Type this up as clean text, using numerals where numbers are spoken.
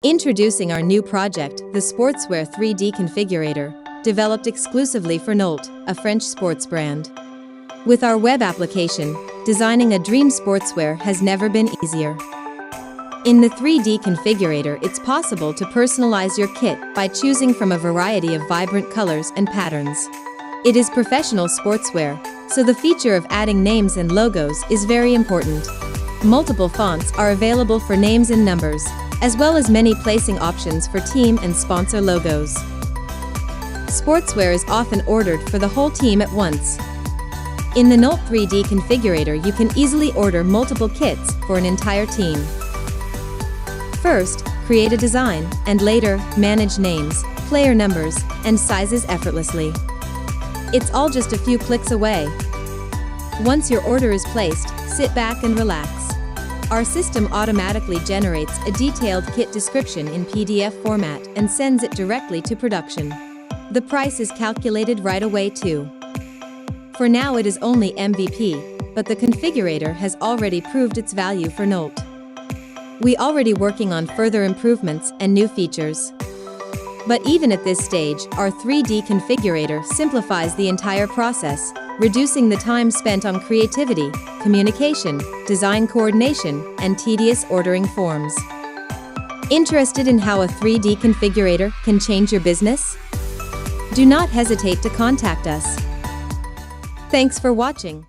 Introducing our new project, the Sportswear 3D Configurator, developed exclusively for Nolt, a French sports brand. With our web application, designing a dream sportswear has never been easier. In the 3D Configurator, it's possible to personalize your kit by choosing from a variety of vibrant colors and patterns. It is professional sportswear, so the feature of adding names and logos is very important. Multiple fonts are available for names and numbers, as well as many placing options for team and sponsor logos. Sportswear is often ordered for the whole team at once. In the Nolt 3D Configurator, you can easily order multiple kits for an entire team. First, create a design, and later, manage names, player numbers, and sizes effortlessly. It's all just a few clicks away. Once your order is placed, sit back and relax. Our system automatically generates a detailed kit description in PDF format and sends it directly to production. The price is calculated right away too. For now it is only MVP, but the configurator has already proved its value for Nolt. We already working on further improvements and new features. But even at this stage, our 3D configurator simplifies the entire process, reducing the time spent on creativity, communication, design coordination, and tedious ordering forms. Interested in how a 3D configurator can change your business? Do not hesitate to contact us. Thanks for watching.